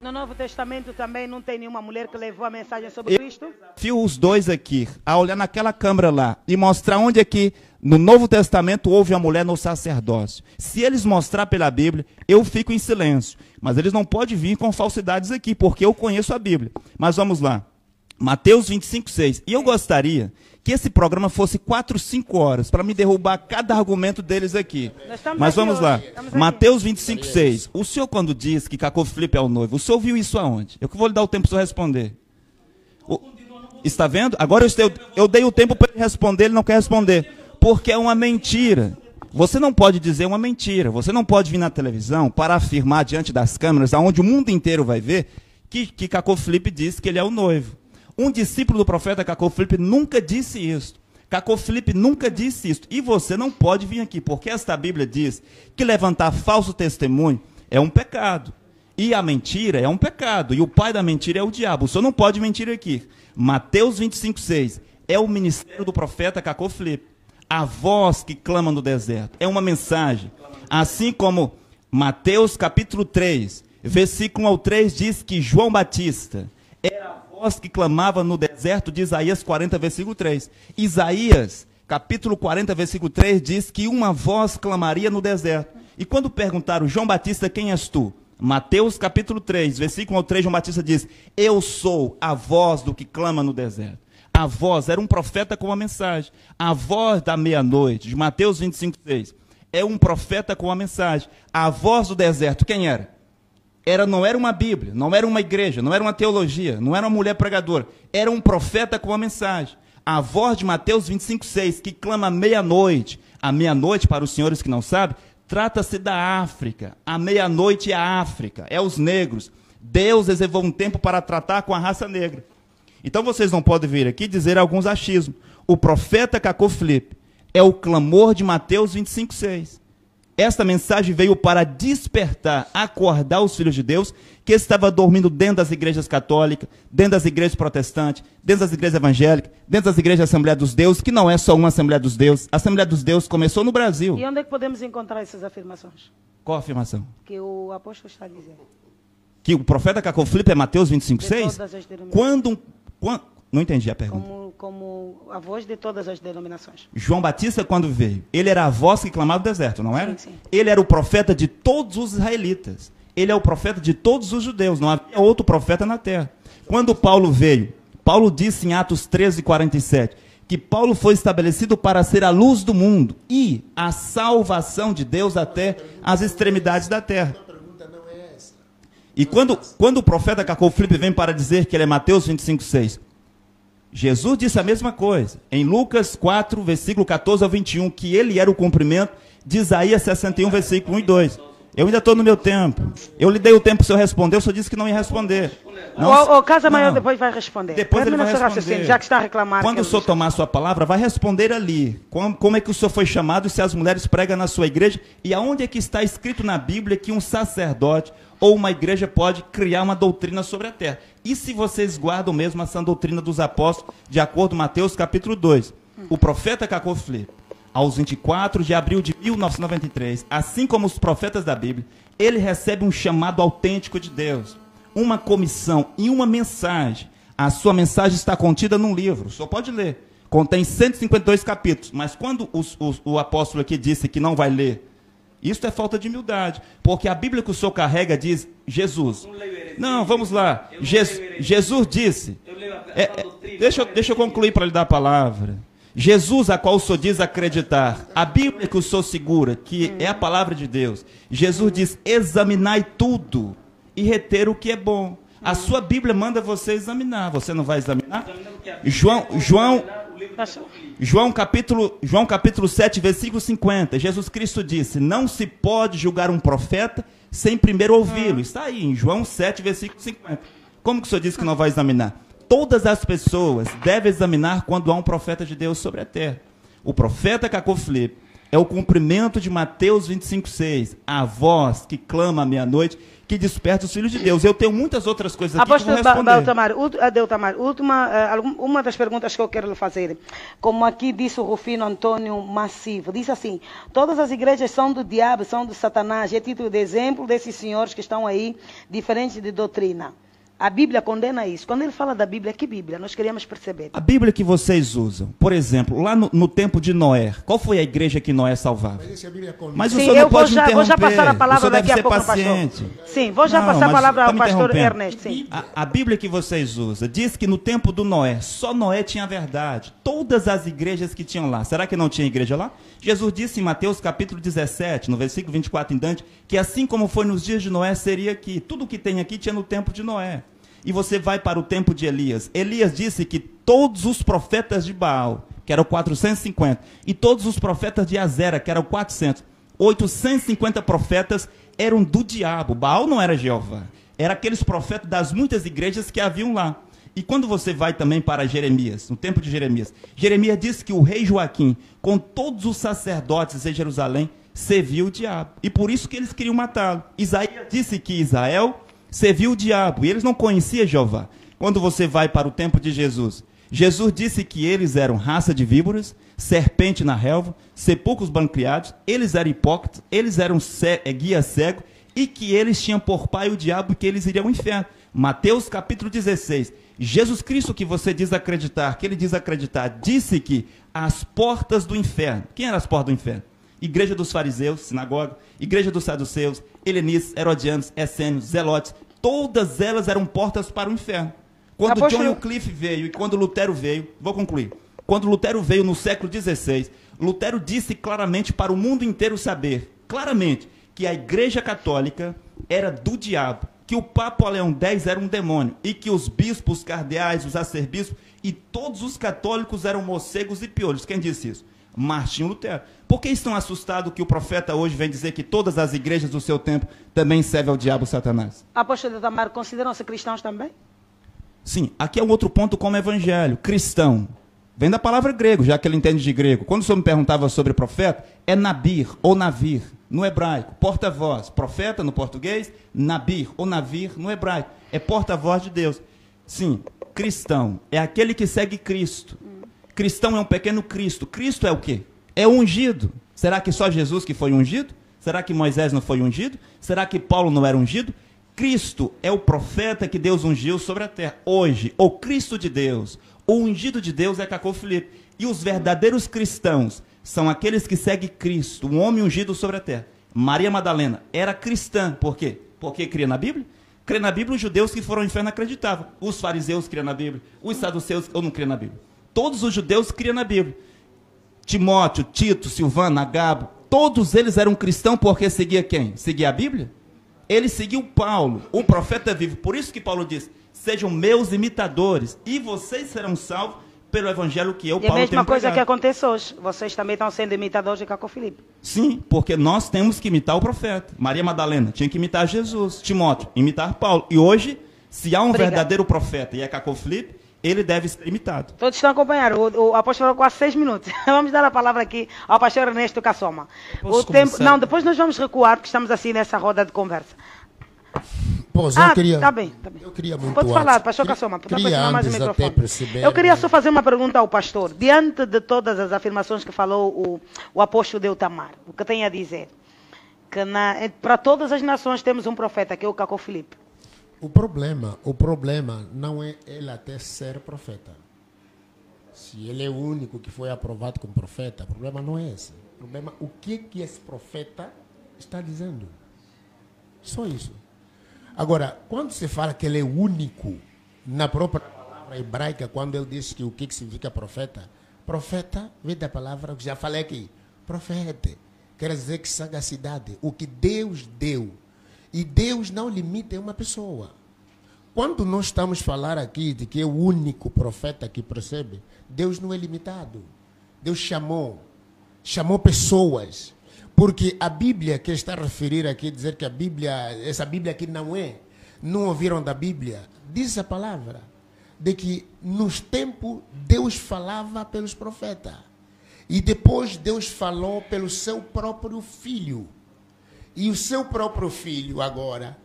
No Novo Testamento também não tem nenhuma mulher que levou a mensagem sobre Cristo? Fio os dois aqui, a olhar naquela câmera lá e mostrar onde é que no Novo Testamento houve a mulher no sacerdócio. Se eles mostrar pela Bíblia, eu fico em silêncio. Mas eles não podem vir com falsidades aqui, porque eu conheço a Bíblia. Mas vamos lá. Mateus 25:6. E eu gostaria que esse programa fosse 4, 5 horas, para me derrubar cada argumento deles aqui. Mas vamos lá. Mateus 25:6. O senhor, quando diz que Cacô Felipe é o noivo, o senhor viu isso aonde? Eu vou lhe dar o tempo para o senhor responder. Está vendo? Agora eu dei o tempo para ele responder, ele não quer responder. Porque é uma mentira. Você não pode dizer uma mentira. Você não pode vir na televisão para afirmar diante das câmeras, aonde o mundo inteiro vai ver, que Cacô Felipe disse que ele é o noivo. Um discípulo do profeta Cacô Felipe nunca disse isso. Cacô Felipe nunca disse isso. E você não pode vir aqui, porque esta Bíblia diz que levantar falso testemunho é um pecado. E a mentira é um pecado. E o pai da mentira é o diabo. O senhor não pode mentir aqui. Mateus 25:6 é o ministério do profeta Cacô Felipe. A voz que clama no deserto. É uma mensagem. Assim como Mateus capítulo 3, versículo 1 ao 3 diz que João Batista era a voz que clamava no deserto de Isaías 40, versículo 3. Isaías, capítulo 40, versículo 3, diz que uma voz clamaria no deserto. E quando perguntaram, João Batista, quem és tu? Mateus, capítulo 3, versículo 3, João Batista diz, eu sou a voz do que clama no deserto. A voz era um profeta com uma mensagem. A voz da meia-noite, de Mateus 25:6, é um profeta com uma mensagem. A voz do deserto, quem era? Não era uma Bíblia, não era uma igreja, não era uma teologia, não era uma mulher pregadora. Era um profeta com uma mensagem. A voz de Mateus 25:6, que clama à meia-noite. A meia-noite, para os senhores que não sabem, trata-se da África. A meia-noite é a África, é os negros. Deus reservou um tempo para tratar com a raça negra. Então vocês não podem vir aqui dizer alguns achismos. O profeta Cacô Felipe é o clamor de Mateus 25:6. Esta mensagem veio para despertar, acordar os filhos de Deus que estavam dormindo dentro das igrejas católicas, dentro das igrejas protestantes, dentro das igrejas evangélicas, dentro das igrejas da Assembleia dos Deuses, que não é só uma Assembleia dos Deuses. A Assembleia dos Deuses começou no Brasil. E onde é que podemos encontrar essas afirmações? Qual a afirmação? Que o apóstolo está dizendo. Que o profeta Cacô Felipe é Mateus 25:6? De todas as denominações. Não entendi a pergunta. Como a voz de todas as denominações. João Batista, quando veio, ele era a voz que clamava no deserto, não era? Sim, sim. Ele era o profeta de todos os israelitas. Ele é o profeta de todos os judeus. Não havia outro profeta na terra. Quando Paulo veio, Paulo disse em Atos 13:47, que Paulo foi estabelecido para ser a luz do mundo e a salvação de Deus até as extremidades da terra. E quando o profeta Cacô Felipe vem para dizer que ele é Mateus 25:6, Jesus disse a mesma coisa. Em Lucas 4, versículo 14 ao 21, que ele era o cumprimento de Isaías 61, versículo 1 e 2. Eu ainda estou no meu tempo. Eu lhe dei o tempo para o senhor responder, o senhor disse que não ia responder. O Casa Maior depois vai responder. Depois ele vai responder. Já que está reclamando. Quando o senhor tomar a sua palavra, vai responder ali. Como é que o senhor foi chamado, se as mulheres pregam na sua igreja, e aonde é que está escrito na Bíblia que um sacerdote ou uma igreja pode criar uma doutrina sobre a terra. E se vocês guardam mesmo essa doutrina dos apóstolos, de acordo com Mateus capítulo 2, o profeta Cacô Felipe, aos 24 de abril de 1993, assim como os profetas da Bíblia, ele recebe um chamado autêntico de Deus, uma comissão e uma mensagem. A sua mensagem está contida num livro, o senhor pode ler, contém 152 capítulos, mas quando o apóstolo aqui disse que não vai ler, isso é falta de humildade, porque a Bíblia que o senhor carrega diz Jesus. Não, vamos lá. Jesus disse. Deixa eu concluir para lhe dar a palavra. Jesus, a qual o senhor diz acreditar, a Bíblia que o senhor segura, que é a palavra de Deus, Jesus diz: examinai tudo e reter o que é bom. A sua Bíblia manda você examinar. Você não vai examinar? João capítulo 7, versículo 50, Jesus Cristo disse, não se pode julgar um profeta sem primeiro ouvi-lo. Está aí, em João 7, versículo 50. Como que o senhor disse que não vai examinar? Todas as pessoas devem examinar quando há um profeta de Deus sobre a terra. O profeta Cacô Felipe é o cumprimento de Mateus 25:6, a voz que clama à meia-noite, que desperta os filhos de Deus. Eu tenho muitas outras coisas aqui que vou Apóstolo responder. Deltamar, uma das perguntas que eu quero lhe fazer. Como aqui disse o Rufino Antônio Massivo, diz assim: todas as igrejas são do diabo, são do Satanás. É título de exemplo desses senhores que estão aí, diferentes de doutrina. A Bíblia condena isso. Quando ele fala da Bíblia, que Bíblia? Nós queríamos perceber. A Bíblia que vocês usam, por exemplo, lá no tempo de Noé, qual foi a igreja que Noé salvava? Mas o Sim, senhor não pode me interromper. Vou já passar a palavra o senhor daqui deve a pouco ser paciente. ao pastor. Sim, vou já passar a palavra ao pastor Ernesto. Sim. A Bíblia que vocês usam diz que no tempo do Noé, só Noé tinha a verdade. Todas as igrejas que tinham lá, será que não tinha igreja lá? Jesus disse em Mateus capítulo 17, no versículo 24 em diante, que assim como foi nos dias de Noé, seria aqui. Tudo que tem aqui tinha no tempo de Noé. E você vai para o tempo de Elias. Elias disse que todos os profetas de Baal, que eram 450, e todos os profetas de Azera, que eram 400, 850 profetas eram do diabo. Baal não era Jeová. Era aqueles profetas das muitas igrejas que haviam lá. E quando você vai também para Jeremias, no tempo de Jeremias, Jeremias disse que o rei Joaquim, com todos os sacerdotes em Jerusalém, serviu o diabo. E por isso que eles queriam matá-lo. Isaías disse que Israel serviu o diabo, e eles não conheciam Jeová. Quando você vai para o tempo de Jesus, Jesus disse que eles eram raça de víboras, serpente na relva, sepulcros banqueados, eles eram hipócritas, eles eram guia cego, e que eles tinham por pai o diabo e que eles iriam ao inferno. Mateus capítulo 16. Jesus Cristo, que você diz acreditar, que ele diz acreditar, disse que as portas do inferno, quem eram as portas do inferno? Igreja dos fariseus, sinagoga, igreja dos saduceus, helenistas, herodianos, essênios, zelotes, todas elas eram portas para o inferno. Quando John Wycliffe veio e quando Lutero veio, vou concluir, quando Lutero veio no século XVI, Lutero disse claramente para o mundo inteiro saber, claramente, que a igreja católica era do diabo, que o Papa Leão X era um demônio, e que os bispos, os cardeais, os arcebispos e todos os católicos eram morcegos e piolhos. Quem disse isso? Martinho Lutero. Por que estão assustados que o profeta hoje vem dizer que todas as igrejas do seu tempo também servem ao diabo Satanás? Apóstolo Deltamar, consideram-se cristãos também? Sim, aqui é um outro ponto como evangelho. Cristão. Vem da palavra grego, já que ele entende de grego. Quando o senhor me perguntava sobre profeta, é nabir ou navir, no hebraico. Porta-voz. Profeta no português, nabir ou navir no hebraico. É porta-voz de Deus. Sim, cristão. É aquele que segue Cristo. Cristão é um pequeno Cristo. Cristo é o quê? É ungido. Será que só Jesus que foi ungido? Será que Moisés não foi ungido? Será que Paulo não era ungido? Cristo é o profeta que Deus ungiu sobre a terra. Hoje, o Cristo de Deus, o ungido de Deus é Cacô Filipe. E os verdadeiros cristãos são aqueles que seguem Cristo, um homem ungido sobre a terra. Maria Madalena era cristã. Por quê? Porque cria na Bíblia? Crê na Bíblia os judeus que foram ao inferno acreditavam. Os fariseus criam na Bíblia. Os saduceus ou não criam na Bíblia. Todos os judeus criam na Bíblia. Timóteo, Tito, Silvano, Agabo, todos eles eram cristãos porque seguia quem? Seguia a Bíblia? Ele seguiu Paulo, o profeta vivo. Por isso que Paulo diz, sejam meus imitadores e vocês serão salvos pelo evangelho que eu, Paulo, tenho pregado. E a mesma coisa que acontece hoje. Vocês também estão sendo imitadores de Cacô Filipe. Sim, porque nós temos que imitar o profeta. Maria Madalena tinha que imitar Jesus. Timóteo, imitar Paulo. E hoje, se há um verdadeiro profeta e é Cacô Filipe, ele deve ser imitado. Todos estão acompanhando. O apóstolo falou quase 6 minutos. Vamos dar a palavra aqui ao pastor Ernesto Cassoma. Não, depois nós vamos recuar, porque estamos assim nessa roda de conversa. Pois, eu queria, tá bem, tá bem. Eu queria muito Pode falar, pastor Cassoma. Queria mais o microfone. Eu queria só fazer uma pergunta ao pastor. Diante de todas as afirmações que falou o apóstolo Deltamar, o que tem a dizer? Que para todas as nações temos um profeta, que é o Cacô Filipe. O problema não é ele até ser profeta. Se ele é o único que foi aprovado como profeta, o problema não é esse. O problema é o que esse profeta está dizendo. Só isso. Agora, quando se fala que ele é único, na própria palavra hebraica, quando ele diz que o que significa profeta, profeta vem da palavra que já falei aqui, profeta, quer dizer que sagacidade, o que Deus deu. E Deus não limita uma pessoa. Quando nós estamos falando aqui de que é o único profeta que percebe, Deus não é limitado. Deus chamou pessoas. Porque a Bíblia que está a referir aqui, dizer que a Bíblia, essa Bíblia aqui não ouviram da Bíblia, diz a palavra, de que nos tempos Deus falava pelos profetas. E depois Deus falou pelo seu próprio Filho. E o seu próprio Filho agora,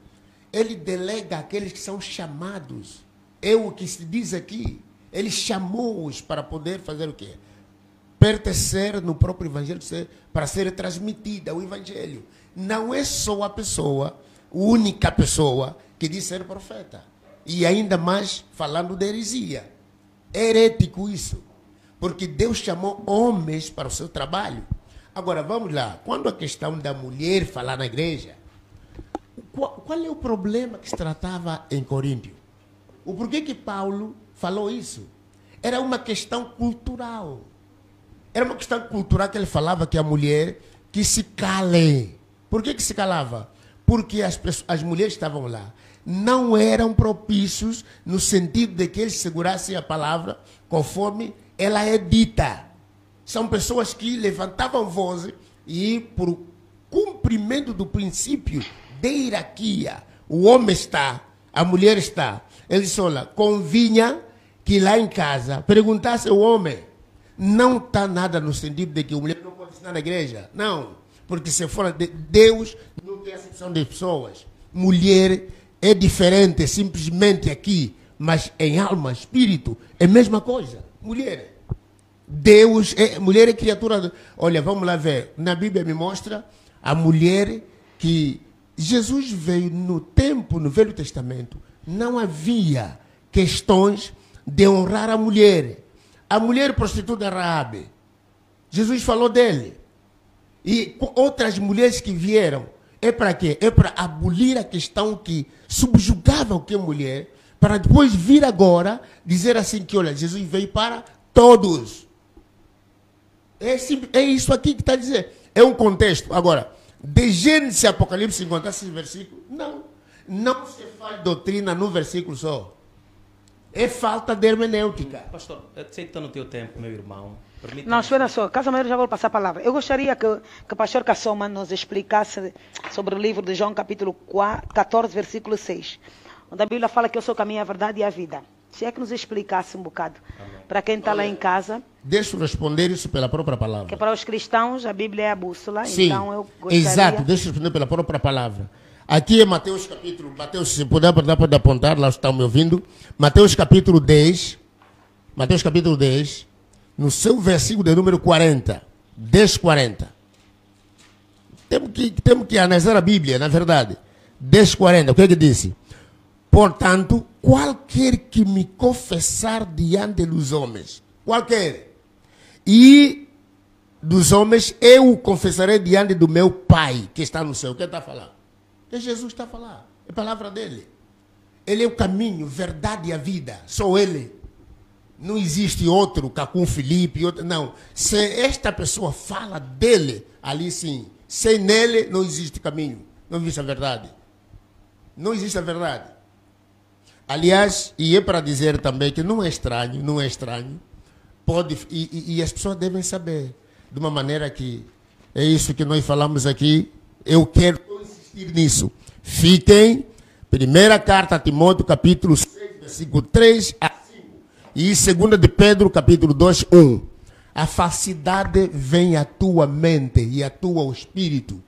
ele delega aqueles que são chamados. É o que se diz aqui. Ele chamou-os para poder fazer o quê? Pertencer no próprio evangelho, para ser transmitida o evangelho. Não é só a pessoa, a única pessoa que diz ser profeta. E ainda mais falando de heresia. É herético isso. Porque Deus chamou homens para o seu trabalho. Agora, vamos lá. Quando a questão da mulher falar na igreja, qual é o problema que se tratava em Coríntio? O porquê que Paulo falou isso? Era uma questão cultural. Era uma questão cultural que ele falava que a mulher que se cale. Por que se calava? Porque as mulheres que estavam lá não eram propícios no sentido de que eles segurassem a palavra conforme ela é dita. São pessoas que levantavam voz e, por cumprimento do princípio de hierarquia, o homem está, a mulher está. Ele disse, olha, convinha que lá em casa perguntasse ao homem. Não está nada no sentido de que a mulher não pode ensinar na igreja. Não, porque se for de Deus, não tem acepção de pessoas. Mulher é diferente, simplesmente aqui, mas em alma, espírito, é a mesma coisa. Mulher. Deus, mulher é criatura. Olha, vamos lá ver. Na Bíblia me mostra a mulher que Jesus veio no tempo, no Velho Testamento. Não havia questões de honrar a mulher. A mulher prostituta Raabe. Jesus falou dele. E outras mulheres que vieram. É para quê? É para abolir a questão que subjugava o que é mulher, para depois vir agora dizer assim que, olha, Jesus veio para todos. É isso aqui que está a dizer. É um contexto. Agora, de Gênesis e Apocalipse, encontrar esse versículo? Não. Não se faz doutrina no versículo só. É falta de hermenêutica. Pastor, eu sei que está no teu tempo, meu irmão. Não, espera só. Caso Maior, já vou passar a palavra. Eu gostaria que o pastor Kassoma nos explicasse sobre o livro de João, capítulo 14, versículo 6. Onde a Bíblia fala que eu sou o caminho, a verdade e a vida. Se é que nos explicasse um bocado. Para quem está lá em casa. Deixa eu responder isso pela própria palavra. Que para os cristãos a Bíblia é a bússola. Sim, então eu gostaria... exato. Deixa eu responder pela própria palavra. Aqui é Mateus capítulo... Mateus, se puder, pode apontar, lá estão me ouvindo. Mateus capítulo 10. Mateus capítulo 10. No seu versículo de número 40. 10:40. Temos que analisar a Bíblia, na verdade. 10:40. O que é que disse? Portanto, qualquer que me confessar diante dos homens, qualquer, e dos homens eu o confessarei diante do meu Pai que está no céu. O que está a falar? É Jesus está a falar. É a palavra dele. Ele é o caminho, verdade e a vida. Só ele. Não existe outro, Cacum Felipe, outro, não. Se esta pessoa fala dele, ali sim. Sem nele não existe caminho. Não existe a verdade. Não existe a verdade. Aliás, e é para dizer também que não é estranho, não é estranho. Pode, e as pessoas devem saber. De uma maneira que é isso que nós falamos aqui. Eu quero insistir nisso. Fiquem, primeira carta a Timóteo, capítulo 6, versículo 3 a 5. E 2 de Pedro, capítulo 2, 1. A falsidade vem à tua mente e atua o espírito.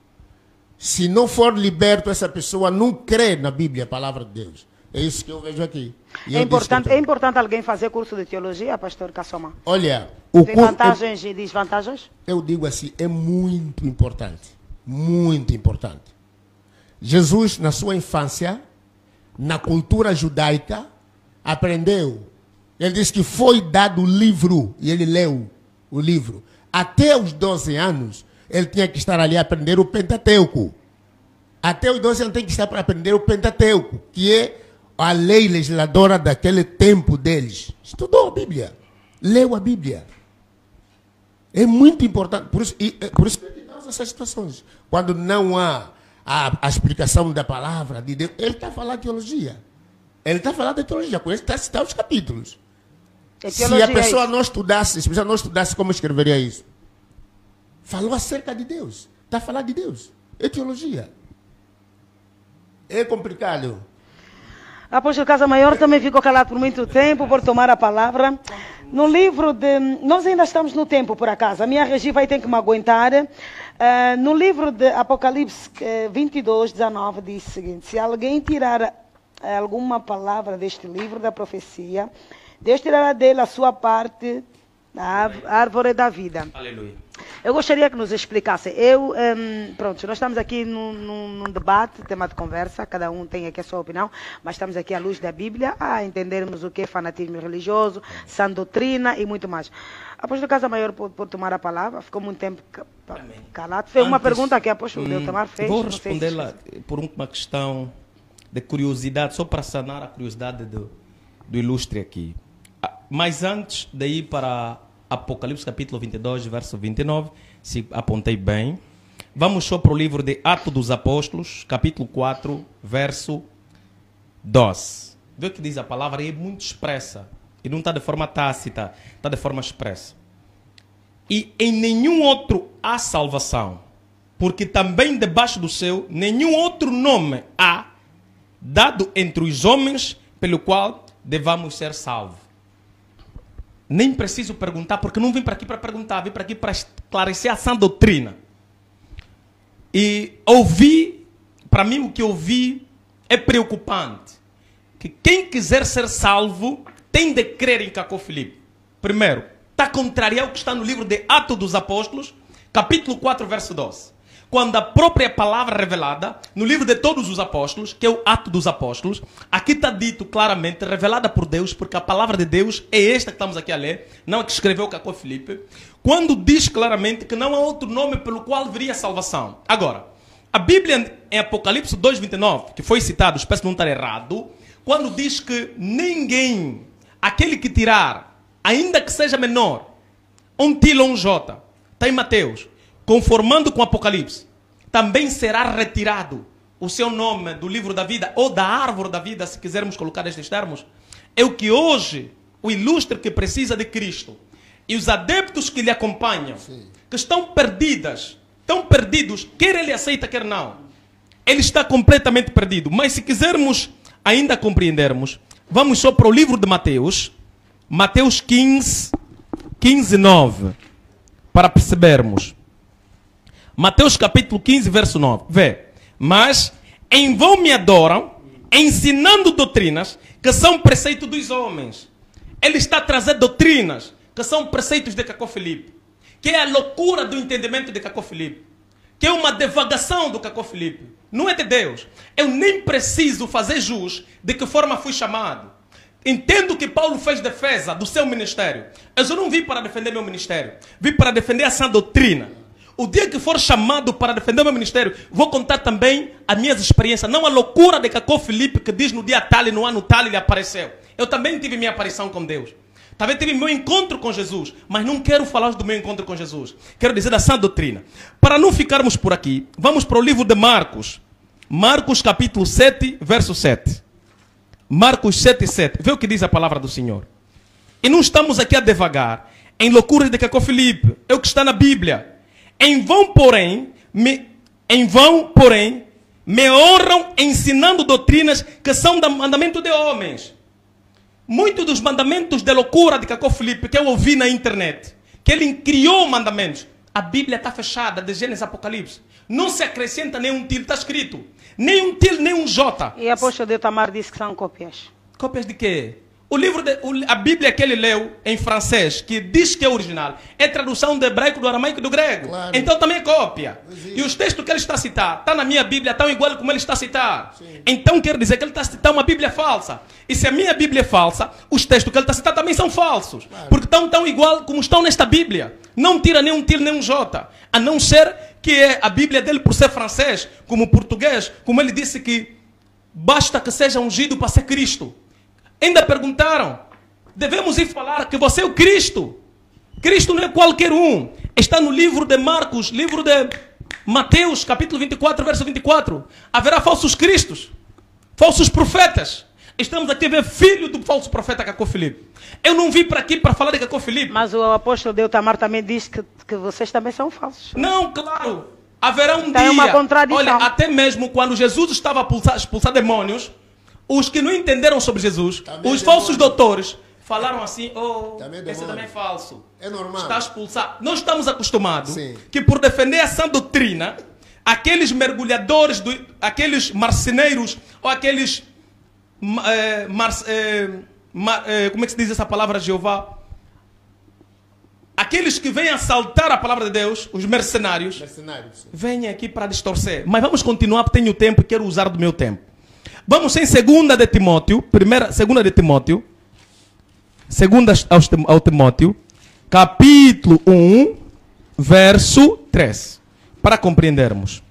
Se não for liberto, essa pessoa não crê na Bíblia, a palavra de Deus. É isso que eu vejo aqui. É importante alguém fazer curso de teologia, pastor Kassoma? Olha, tem vantagens e desvantagens? Eu digo assim, é muito importante. Muito importante. Jesus, na sua infância, na cultura judaica, aprendeu. Ele diz que foi dado o livro, e ele leu o livro. Até os 12 anos, ele tinha que estar ali a aprender o Pentateuco. Até os 12 anos tem que estar para aprender o Pentateuco, que é a lei legisladora daquele tempo deles. Estudou a Bíblia. Leu a Bíblia. É muito importante. Por isso que nós essas situações. Quando não há a explicação da palavra de Deus, ele está falando de teologia. Ele está falando de teologia. Com ele está a citar os capítulos. Se a pessoa não estudasse, como escreveria isso? Falou acerca de Deus. Está falando de Deus. É teologia. É complicado. Apóstolo Casa Maior também ficou calado por muito tempo por tomar a palavra. No livro de... Nós ainda estamos no tempo, por acaso. A minha regi vai ter que me aguentar. No livro de Apocalipse 22, 19, diz o seguinte: se alguém tirar alguma palavra deste livro da profecia, Deus tirará dele a sua parte da árvore da vida. Aleluia. Eu gostaria que nos explicasse. Pronto, nós estamos aqui num debate, tema de conversa, cada um tem aqui a sua opinião, mas estamos aqui à luz da Bíblia, a entendermos o que é fanatismo religioso, sã doutrina e muito mais. Apóstolo Casa Maior por tomar a palavra, ficou muito tempo calado. Fez uma pergunta que a apóstolo Deltamar fez. Vou responder-la por uma questão de curiosidade, só para sanar a curiosidade do ilustre aqui. Mas antes de ir para Apocalipse capítulo 22, verso 29, se apontei bem, vamos só para o livro de Atos dos Apóstolos, capítulo 4, verso 12. Vê o que diz a palavra, e é muito expressa. E não está de forma tácita, está de forma expressa. E em nenhum outro há salvação, porque também debaixo do céu nenhum outro nome há dado entre os homens pelo qual devamos ser salvos. Nem preciso perguntar, porque não vim para aqui para perguntar, vim para aqui para esclarecer a sã doutrina. E ouvi, para mim o que ouvi é preocupante. Que quem quiser ser salvo tem de crer em Cacó Filipe. Primeiro, está contrariado ao que está no livro de Atos dos Apóstolos, capítulo 4, verso 12. Quando a própria palavra revelada, no livro de todos os apóstolos, que é o Ato dos Apóstolos, aqui está dito claramente, revelada por Deus, porque a palavra de Deus é esta que estamos aqui a ler, não a que escreveu Cacó Filipe, quando diz claramente que não há outro nome pelo qual viria salvação. Agora, a Bíblia em Apocalipse 2:29, que foi citado, espero não estar errado, quando diz que ninguém, aquele que tirar, ainda que seja menor, um tilo ou um jota, está em Mateus, conformando com Apocalipse, também será retirado o seu nome do livro da vida ou da árvore da vida, se quisermos colocar estes termos. É o que hoje o ilustre que precisa de Cristo e os adeptos que lhe acompanham, que estão perdidos, quer ele aceita, quer não. Ele está completamente perdido. Mas se quisermos ainda compreendermos, vamos só para o livro de Mateus, Mateus 15, 9, para percebermos. Mateus capítulo 15, verso 9. Vê. Mas em vão me adoram, ensinando doutrinas que são preceitos dos homens. Ele está a trazer doutrinas que são preceitos de Cacó Filipe, que é a loucura do entendimento de Cacó Filipe, que é uma devagação do Cacó Filipe. Não é de Deus. Eu nem preciso fazer jus de que forma fui chamado. Entendo que Paulo fez defesa do seu ministério. Eu só não vim para defender meu ministério. Vim para defender a sã doutrina. O dia que for chamado para defender o meu ministério, vou contar também as minhas experiências. Não a loucura de Cacó Filipe que diz no dia tal e no ano tal ele apareceu. Eu também tive minha aparição com Deus. Também tive meu encontro com Jesus. Mas não quero falar do meu encontro com Jesus. Quero dizer da sã doutrina. Para não ficarmos por aqui, vamos para o livro de Marcos. Marcos capítulo 7, verso 7. Marcos 7, 7. Vê o que diz a palavra do Senhor. E não estamos aqui a devagar em loucuras de Cacó Filipe. É o que está na Bíblia. Em vão, porém, me honram ensinando doutrinas que são do mandamento de homens. Muitos dos mandamentos de loucura de Cacó Filipe que eu ouvi na internet, que ele criou mandamentos, a Bíblia está fechada, de Gênesis a Apocalipse. Não se acrescenta nenhum til, está escrito. Nem um til, nem um jota. E a apóstolo Deltamar disse que são cópias. Cópias de quê? A Bíblia que ele leu em francês, que diz que é original, é tradução do hebraico, do aramaico e do grego. Claro. Então também é cópia. E os textos que ele está a citar, está na minha Bíblia, tão igual como ele está a citar. Sim. Então quer dizer que ele está a citar uma Bíblia falsa. E se a minha Bíblia é falsa, os textos que ele está a citar também são falsos. Claro. Porque estão tão igual como estão nesta Bíblia. Não tira nem um tiro, nem um jota. A não ser que é a Bíblia dele, por ser francês, como português, como ele disse que basta que seja ungido para ser Cristo. Ainda perguntaram, devemos ir falar que você é o Cristo. Cristo não é qualquer um. Está no livro de Marcos, livro de Mateus, capítulo 24, verso 24. Haverá falsos cristos, falsos profetas. Estamos aqui a ver filho do falso profeta Cacó Filipe. Eu não vim para aqui para falar de Cacó Filipe. Mas o apóstolo Deltamar também disse que vocês também são falsos. Não, claro. Haverá um dia. É uma contradição. Olha, até mesmo quando Jesus estava a expulsar demônios, os que não entenderam sobre Jesus, os falsos doutores, falaram assim, oh, Também esse demônio. também é falso. É normal. Está expulsado. Nós estamos acostumados Sim. que por defender essa doutrina, aqueles mergulhadores, aqueles marceneiros, ou aqueles... como é que se diz essa palavra, Jeová? Aqueles que vêm assaltar a palavra de Deus, os mercenários, vêm aqui para distorcer. Mas vamos continuar, porque tenho tempo e quero usar do meu tempo. Vamos em 2 de Timóteo, 2 de Timóteo, 2 ao Timóteo, capítulo 1, verso 3, para compreendermos.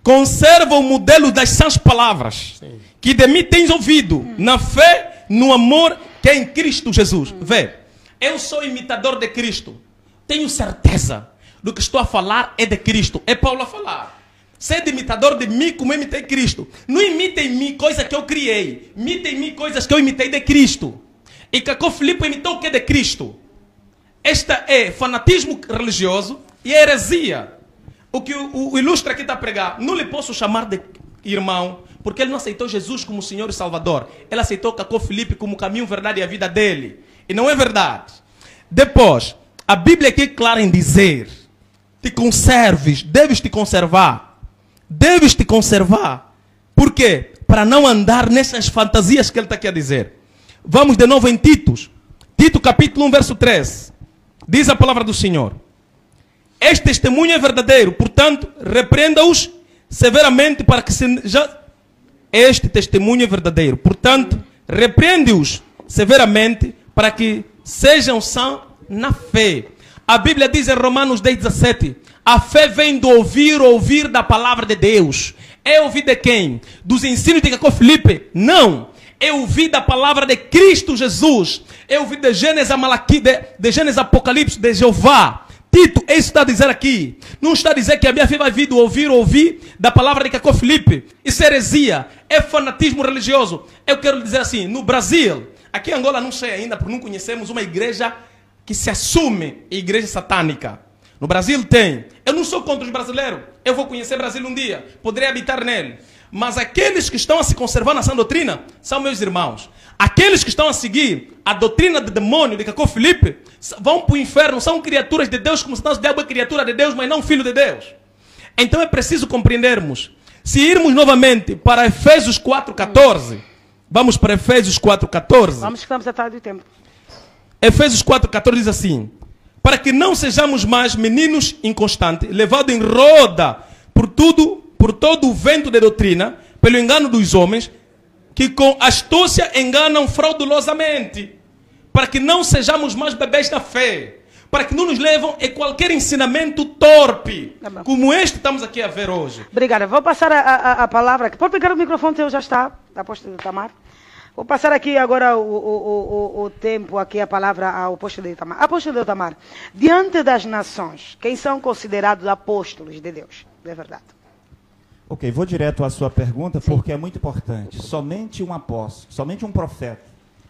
Conserva o modelo das sãs palavras, sim, que de mim tens ouvido, na fé, no amor que é em Cristo Jesus. Vê, eu sou imitador de Cristo. Tenho certeza do que estou a falar é de Cristo. É Paulo a falar. Sede imitador de mim como eu imitei Cristo. Não imite em mim coisas que eu criei. Imite em mim coisas que eu imitei de Cristo. E Cacó Filipe imitou o que é de Cristo? Esta é fanatismo religioso e é heresia. O que o ilustre aqui está a pregar, não lhe posso chamar de irmão, porque ele não aceitou Jesus como Senhor e Salvador. Ele aceitou Cacó Filipe como caminho, verdade e a vida dele. E não é verdade. Depois, a Bíblia aqui é clara em dizer: te conserves, deves te conservar. Deves te conservar. Por quê? Para não andar nessas fantasias que ele está aqui a dizer. Vamos de novo em Tito. Tito capítulo 1, verso 3. Diz a palavra do Senhor: este testemunho é verdadeiro, portanto, repreenda-os severamente para que este testemunho é verdadeiro, portanto, repreende-os severamente para que sejam sãos na fé. A Bíblia diz em Romanos 10:17, a fé vem do ouvir da palavra de Deus. É ouvir de quem? Dos ensinos de Cacó Filipe? Não. É ouvir da palavra de Cristo Jesus. É ouvir de Gênesis a Malaquia, de Gênesis a Apocalipse, de Jeová. Tito, é isso que está a dizer aqui. Não está a dizer que a minha fé vai vir do ouvir da palavra de Cacó Filipe. Isso é heresia, é fanatismo religioso. Eu quero dizer assim, no Brasil, aqui em Angola não sei ainda, porque não conhecemos uma igreja que se assume igreja satânica. No Brasil tem. Eu não sou contra os brasileiros. Eu vou conhecer o Brasil um dia. Poderei habitar nele. Mas aqueles que estão a se conservar nessa doutrina são meus irmãos. Aqueles que estão a seguir a doutrina do demônio de Cacó Filipe vão para o inferno, são criaturas de Deus, como se nós, o diabo é criatura de Deus, mas não filho de Deus. Então é preciso compreendermos. Se irmos novamente para Efésios 4:14, vamos para Efésios 4:14. Vamos que estamos atrás do tempo. Efésios 4:14 diz assim: para que não sejamos mais meninos inconstantes, levados em roda por todo o vento de doutrina, pelo engano dos homens, que com astúcia enganam fraudulosamente, para que não sejamos mais bebês da fé, para que não nos levam a qualquer ensinamento torpe, como este que estamos aqui a ver hoje. Obrigada. Vou passar a palavra. Pode pegar o microfone, teu já está, apóstolo Itamar. Vou passar aqui agora o tempo, aqui a palavra ao apóstolo Itamar. Apóstolo Itamar, diante das nações, quem são considerados apóstolos de Deus? É verdade. Ok, vou direto à sua pergunta, porque é muito importante. Somente um apóstolo, somente um profeta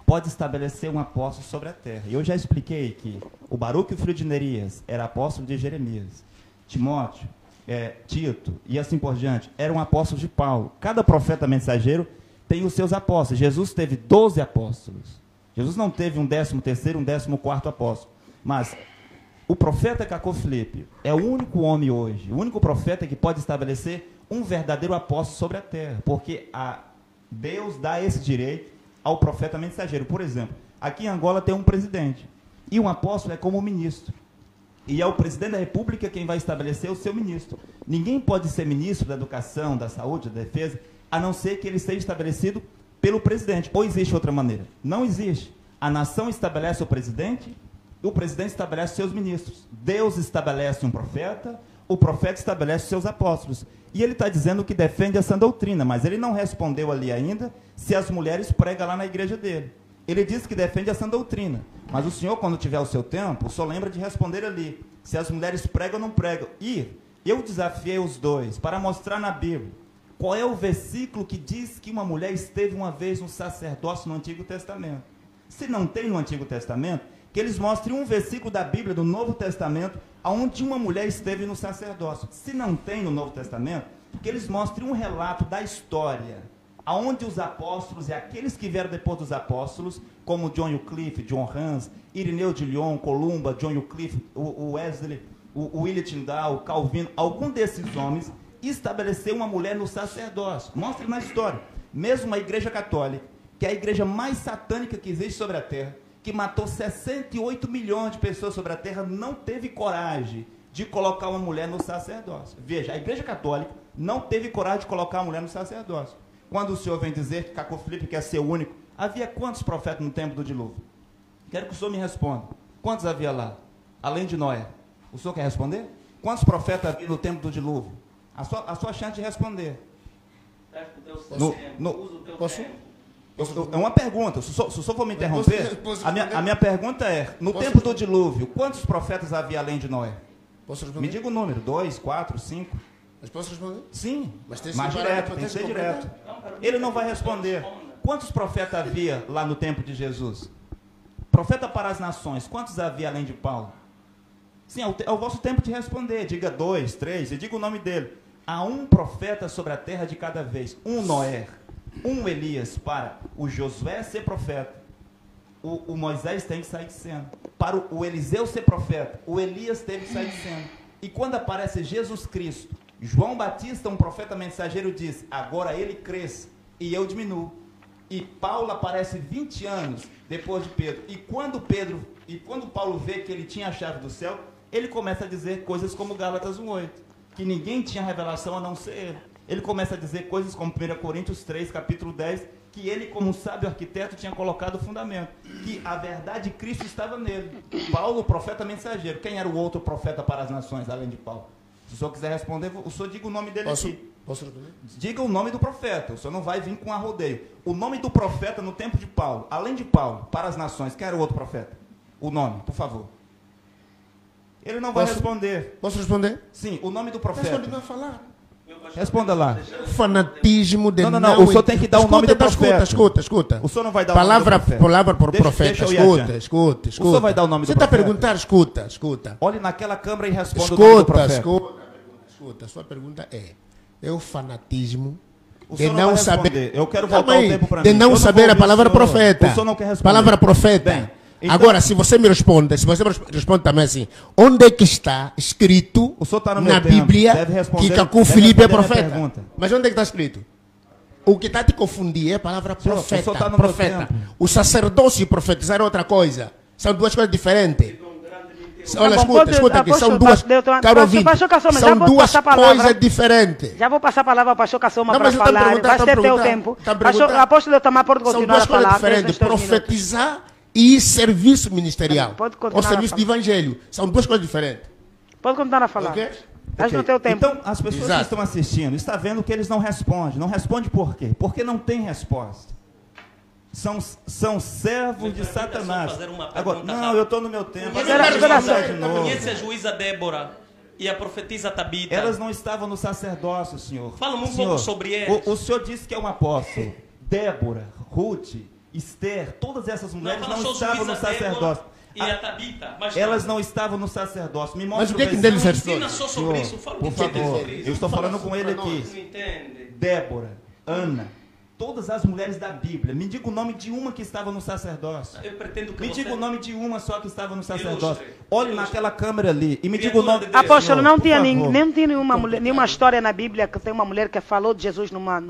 pode estabelecer um apóstolo sobre a terra. E eu já expliquei que o Baruque, o filho de Nerias, era apóstolo de Jeremias. Timóteo, Tito e assim por diante, eram apóstolos de Paulo. Cada profeta mensageiro tem os seus apóstolos. Jesus teve 12 apóstolos. Jesus não teve um 13º, um 14º apóstolo. Mas o profeta Cacó Filipe é o único homem hoje, o único profeta que pode estabelecer um verdadeiro apóstolo sobre a terra, porque Deus dá esse direito ao profeta mensageiro. Por exemplo, aqui em Angola tem um presidente, e um apóstolo é como um ministro, e é o presidente da república quem vai estabelecer o seu ministro. Ninguém pode ser ministro da educação, da saúde, da defesa, a não ser que ele seja estabelecido pelo presidente. Ou existe outra maneira? Não existe. A nação estabelece o presidente estabelece seus ministros. Deus estabelece um profeta, o profeta estabelece seus apóstolos. E ele está dizendo que defende essa doutrina, mas ele não respondeu ali ainda se as mulheres pregam lá na igreja dele. Ele diz que defende essa doutrina, mas o senhor, quando tiver o seu tempo, só lembra de responder ali, se as mulheres pregam ou não pregam. E eu desafiei os dois para mostrar na Bíblia qual é o versículo que diz que uma mulher esteve uma vez no sacerdócio no Antigo Testamento. Se não tem no Antigo Testamento, que eles mostrem um versículo da Bíblia, do Novo Testamento, onde uma mulher esteve no sacerdócio. Se não tem no Novo Testamento, que eles mostrem um relato da história aonde os apóstolos e aqueles que vieram depois dos apóstolos, como John Wycliffe, John Hus, Irineu de Lyon, Columba, John Wycliffe, o Wesley, o William Tyndale, Calvino, algum desses homens estabeleceu uma mulher no sacerdócio. Mostra na história. Mesmo a Igreja Católica, que é a igreja mais satânica que existe sobre a Terra, que matou 68 milhões de pessoas sobre a Terra, não teve coragem de colocar uma mulher no sacerdócio. Veja, a Igreja Católica não teve coragem de colocar uma mulher no sacerdócio. Quando o senhor vem dizer que Caco Filipe quer ser o único, havia quantos profetas no tempo do dilúvio? Quero que o senhor me responda. Quantos havia lá? Além de Noé. O senhor quer responder? Quantos profetas havia no tempo do dilúvio? A sua chance de responder. Posso? É uma pergunta. Se o senhor for me interromper, a minha pergunta é, no tempo do dilúvio, quantos profetas havia além de Noé? Posso responder? Me diga o número, 2, 4, 5. Mas posso responder? Sim, Mas mais direto, tem que ser direto. Ele não vai responder. Quantos profetas havia lá no tempo de Jesus? Profeta para as nações, quantos havia além de Paulo? Sim, é o vosso tempo de responder. Diga 2, 3, e diga o nome dele. Há um profeta sobre a terra de cada vez. Um Noé, um Elias, para o Josué ser profeta. O Moisés tem que sair de cena. Para o Eliseu ser profeta, o Elias teve que sair de cena. E quando aparece Jesus Cristo, João Batista, um profeta mensageiro, diz, agora ele cresça e eu diminuo. E Paulo aparece 20 anos depois de Pedro. E quando Paulo vê que ele tinha a chave do céu, ele começa a dizer coisas como Gálatas 1:8, que ninguém tinha revelação a não ser ele. Ele começa a dizer coisas como 1 Coríntios 3, capítulo 10, que ele, como um sábio arquiteto, tinha colocado o fundamento, que a verdade de Cristo estava nele. Paulo, o profeta mensageiro. Quem era o outro profeta para as nações, além de Paulo? Se o senhor quiser responder, o senhor diga o nome dele aqui. Posso responder? Diga o nome do profeta, o senhor não vai vir com arrodeio. O nome do profeta no tempo de Paulo, além de Paulo, para as nações, quem era o outro profeta? O nome, por favor. Ele não vai responder. Posso responder? Sim, o nome do profeta. Mas continua a falar. Responda lá. Fanatismo de não. O senhor tem que dar o nome do profeta. Escuta. O senhor não vai dar palavra, o nome do profeta. Palavra por profeta. Escuta. O senhor vai dar o nome do profeta. Você está a perguntar? Escuta. Olhe naquela câmera e responda o nome do profeta. Escuta. Sua pergunta é o fanatismo o de não saber. Eu quero voltar o tempo para mim. De não saber a palavra profeta. O senhor não quer responder. Palavra profeta. Bem, então, agora, se você me responde também assim, onde é que está escrito na Bíblia que Caco Filipe é profeta? Mas onde é que está escrito? O que está te confundir é a palavra profeta. Profeta. O sacerdócio e profetizar é outra coisa. São duas coisas diferentes. Olha, escuta aqui, são duas, são duas coisas diferentes. Já vou passar a palavra para o pastor Cassoma para falar. Vai ter teu tempo. Apóstolo Tamar pode continuar a falar. São duas coisas diferentes, profetizar e serviço ministerial. Ou serviço de evangelho. São duas coisas diferentes. Pode continuar a falar. Okay? No teu tempo. Então, as pessoas que estão assistindo, estão vendo que eles não respondem. Não respondem por quê? Porque não tem resposta. São servos de Satanás. Agora, não, eu estou no meu tempo. Conhece a juíza Débora e a profetisa Tabita? Elas não estavam no sacerdócio, senhor. Fala-me um pouco sobre elas. O senhor disse que é um apóstolo. Débora, Ruth, Esther, todas essas mulheres não estavam no sacerdócio. E a Tabita, elas não estavam no sacerdócio. Me mostra o que deles ensina só sobre isso. Fala por favor, eu estou falando com ele aqui. Não entende. Débora, Ana, todas as mulheres da Bíblia. Me diga o nome de uma que estava no sacerdócio. Eu pretendo que me diga o nome de uma só que estava no sacerdócio. Olhe naquela câmera ali e me diga o nome. Apóstolo, não tinha nenhuma história na Bíblia que tem uma mulher que falou de Jesus numa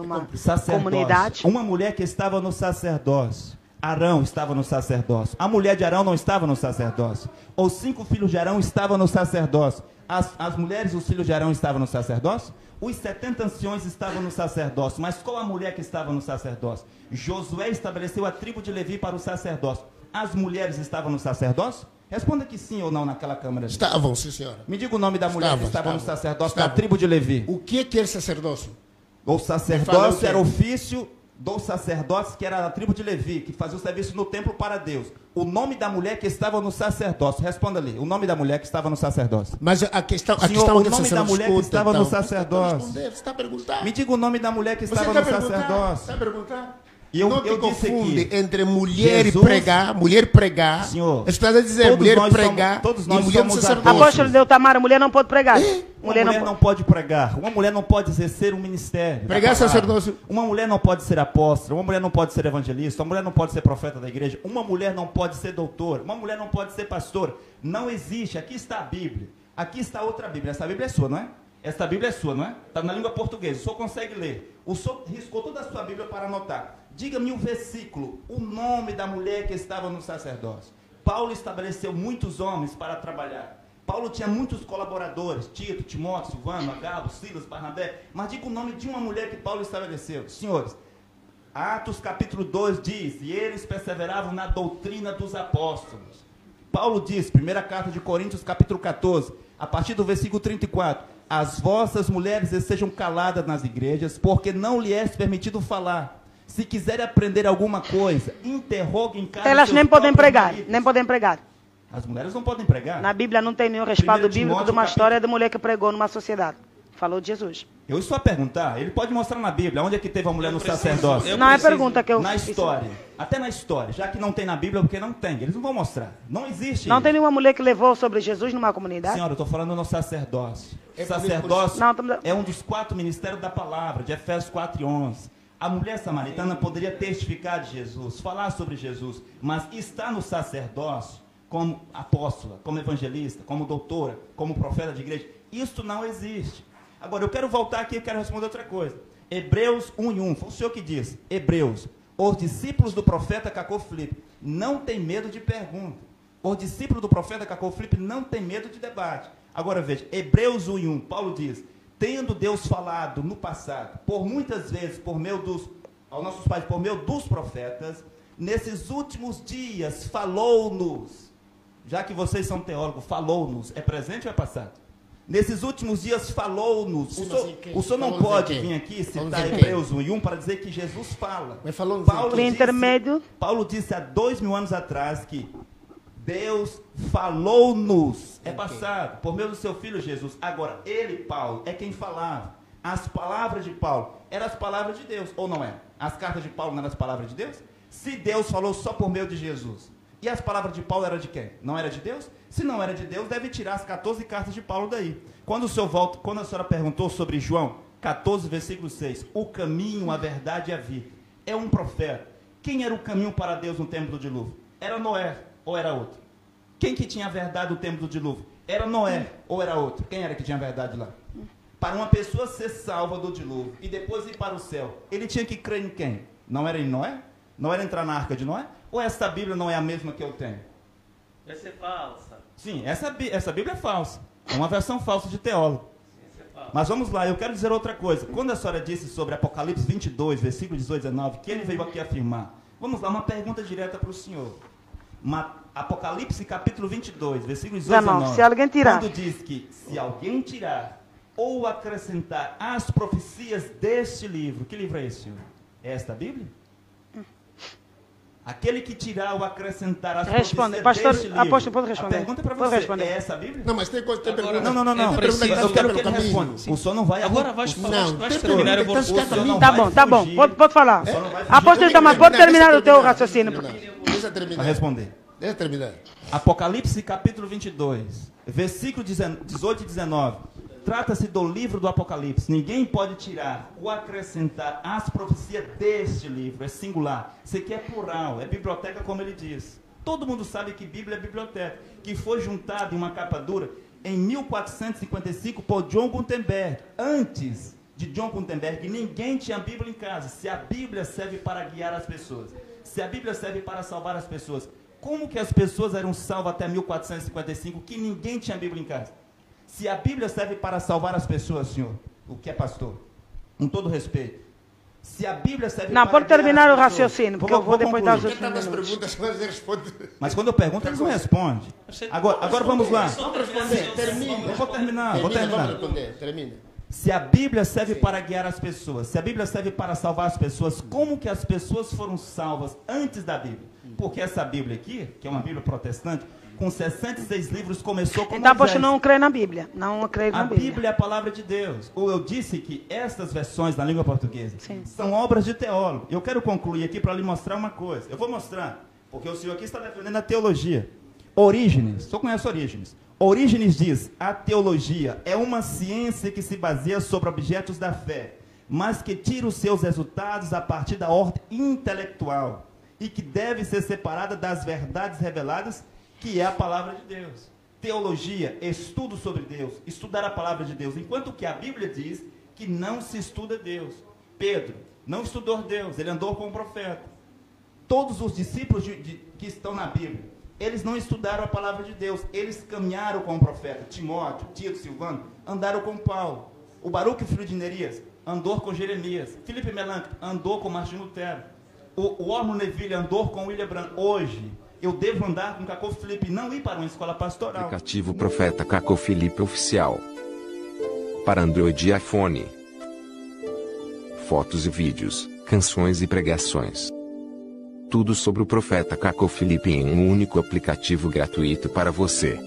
comunidade. Uma mulher que estava no sacerdócio. Arão estava no sacerdócio. A mulher de Arão não estava no sacerdócio. Os 5 filhos de Arão estavam no sacerdócio. As mulheres e os filhos de Arão estavam no sacerdócio? Os 70 anciões estavam no sacerdócio. Mas qual a mulher que estava no sacerdócio? Josué estabeleceu a tribo de Levi para o sacerdócio. As mulheres estavam no sacerdócio? Responda que sim ou não naquela câmera. Estavam, sim, senhora. Me diga o nome da mulher que estava no sacerdócio da tribo de Levi. O que é sacerdócio? O sacerdócio era ofício dos sacerdotes, que era a tribo de Levi, que fazia o serviço no templo para Deus. O nome da mulher que estava no sacerdócio. Responda ali. O nome da mulher que estava no sacerdócio. Mas a questão o nome da mulher que estava no sacerdócio. Você está perguntando. Me diga o nome da mulher que estava no sacerdócio. Você está perguntando. E eu confunde entre mulher e pregar, Senhor, está a dizer mulher pregar todos nós e mulher somos sacerdócio. Apóstolo Tamar, a mulher não pode pregar. Uma mulher não pode pregar, uma mulher não pode exercer um ministério. Pregar sacerdócio. Uma mulher não pode ser apóstola, uma mulher não pode ser evangelista, uma mulher não pode ser profeta da igreja, uma mulher não pode ser doutora, uma mulher não pode ser pastor. Não existe. Aqui está a Bíblia. Aqui está outra Bíblia. Essa Bíblia é sua, não é? Essa Bíblia é sua, não é? Está na língua portuguesa. O senhor consegue ler. O senhor riscou toda a sua Bíblia para anotar. Diga-me o versículo, o nome da mulher que estava no sacerdócio. Paulo estabeleceu muitos homens para trabalhar. Paulo tinha muitos colaboradores, Tito, Timóteo, Silvano, Agabo, Silas, Barnabé, mas diga o nome de uma mulher que Paulo estabeleceu. Senhores, Atos capítulo 2 diz, e eles perseveravam na doutrina dos apóstolos. Paulo diz, primeira carta de Coríntios capítulo 14, a partir do versículo 34, as vossas mulheres sejam caladas nas igrejas, porque não lhe é permitido falar. Se quiserem aprender alguma coisa, interroguem em casa. Elas nem podem pregar, nem podem pregar. As mulheres não podem pregar. Na Bíblia não tem nenhum respaldo bíblico de uma história de mulher que pregou numa sociedade. Falou de Jesus. Eu estou a perguntar, ele pode mostrar na Bíblia onde é que teve a mulher no sacerdócio. Não é pergunta que eu na história, até na história, já que não tem na Bíblia, porque não tem, eles não vão mostrar. Não existe. Não tem nenhuma mulher que levou sobre Jesus numa comunidade? Senhora, eu estou falando no sacerdócio. O sacerdócio é um dos 4 ministérios da palavra, de Efésios 4:11. A mulher samaritana poderia testificar de Jesus, falar sobre Jesus, mas está no sacerdócio como apóstola, como evangelista, como doutora, como profeta de igreja. Isso não existe. Agora, eu quero voltar aqui e quero responder outra coisa. Hebreus 1:1, foi o senhor que disse. Hebreus, os discípulos do profeta Cacô Filipe não têm medo de pergunta. Os discípulos do profeta Cacô Filipe não têm medo de debate. Agora veja, Hebreus 1:1, Paulo diz, tendo Deus falado no passado, por muitas vezes, por meio dos, aos nossos pais, por meio dos profetas, nesses últimos dias falou-nos. Já que vocês são teólogos, falou-nos, é presente ou é passado? Nesses últimos dias falou-nos. O senhor não pode vir aqui citar Hebreus 1:1 para dizer que Jesus fala. Mas falou Paulo disse há 2000 anos atrás que Deus falou-nos. É passado, por meio do seu filho Jesus. Agora, ele, Paulo, é quem falava. As palavras de Paulo eram as palavras de Deus, ou não é? As cartas de Paulo não eram as palavras de Deus? Se Deus falou só por meio de Jesus, e as palavras de Paulo eram de quem? Não era de Deus? Se não era de Deus, deve tirar as 14 cartas de Paulo daí. Quando a senhora perguntou sobre João 14, versículo 6, o caminho, a verdade e a vida, é um profeta. Quem era o caminho para Deus no tempo do dilúvio? Era Noé ou era outro? Quem que tinha a verdade no tempo do dilúvio? Era Noé ou era outro? Quem era que tinha a verdade lá? Para uma pessoa ser salva do dilúvio e depois ir para o céu, ele tinha que crer em quem? Não era em Noé? Não era entrar na arca de Noé? Ou essa Bíblia não é a mesma que eu tenho? Essa é falsa. Sim, essa Bíblia é falsa. É uma versão falsa de teólogo. Mas vamos lá, eu quero dizer outra coisa. Quando a senhora disse sobre Apocalipse 22, versículo 18 e 19, que ele veio aqui afirmar. Vamos lá, uma pergunta direta para o senhor. Apocalipse capítulo 22, versículo 18 e 19. Se alguém tirar. Quando diz que se alguém tirar ou acrescentar as profecias deste livro. Que livro é esse, senhor? É esta Bíblia? Aquele que tirar ou acrescentar as profecias pastor, deste livro. Apóstolo, pode responder. A pergunta é para você, responder. É essa a Bíblia? Não, mas tem coisa, tem pergunta. Não. Eu quero que ele responda. O senhor não vai... Agora vai terminar, eu vou... Tá bom. Pode falar. Apóstolo Itamar, pode terminar o teu raciocínio. Deixa eu terminar. Para responder. Deixa eu terminar. Apocalipse capítulo 22, versículo 18 e 19. Trata-se do livro do Apocalipse. Ninguém pode tirar ou acrescentar as profecias deste livro. É singular. Isso aqui é plural. É biblioteca, como ele diz. Todo mundo sabe que Bíblia é biblioteca. Que foi juntada em uma capa dura em 1455 por John Gutenberg. Antes de John Gutenberg, ninguém tinha Bíblia em casa. Se a Bíblia serve para guiar as pessoas, se a Bíblia serve para salvar as pessoas, como que as pessoas eram salvas até 1455 que ninguém tinha Bíblia em casa? Se a Bíblia serve para salvar as pessoas, senhor, o que é pastor? Com todo respeito. Se a Bíblia serve para... Não, pode terminar o raciocínio, porque eu vou depois dar os outros minutos. Mas quando eu pergunto, eles não respondem. Agora vamos lá. Termina. Eu vou terminar. Termina. Se a Bíblia serve para guiar as pessoas, se a Bíblia serve para salvar as pessoas, como que as pessoas foram salvas antes da Bíblia? Porque essa Bíblia aqui, que é uma Bíblia protestante, com 66 livros, começou com Então, poxa, não crê na Bíblia. Não crê na Bíblia. A Bíblia é a palavra de Deus. Eu disse que estas versões na língua portuguesa são obras de teólogo. Eu quero concluir aqui para lhe mostrar uma coisa. Eu vou mostrar, porque o senhor aqui está defendendo a teologia. Orígenes, o senhor conhece Orígenes? Orígenes diz: a teologia é uma ciência que se baseia sobre objetos da fé, mas que tira os seus resultados a partir da ordem intelectual e que deve ser separada das verdades reveladas, que é a palavra de Deus. Teologia, estudo sobre Deus, estudar a palavra de Deus, enquanto que a Bíblia diz que não se estuda Deus. Pedro não estudou Deus, ele andou com o profeta. Todos os discípulos que estão na Bíblia, eles não estudaram a palavra de Deus, eles caminharam com o profeta. Timóteo, Tito, Silvano, andaram com Paulo. O Baruque, filho de Nerias, andou com Jeremias. Filipe Melanc andou com Martinho Lutero. O Ormo Neville andou com William Branham. Hoje, eu devo andar com Cacô Felipe e não ir para uma escola pastoral. Aplicativo Profeta Cacô Felipe Oficial. Para Android e iPhone. Fotos e vídeos, canções e pregações. Tudo sobre o Profeta Cacô Felipe em um único aplicativo gratuito para você.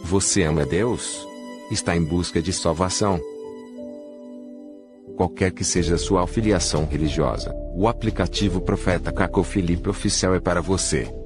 Você ama Deus? Está em busca de salvação? Qualquer que seja a sua afiliação religiosa, o aplicativo Profeta Cacô Felipe Oficial é para você.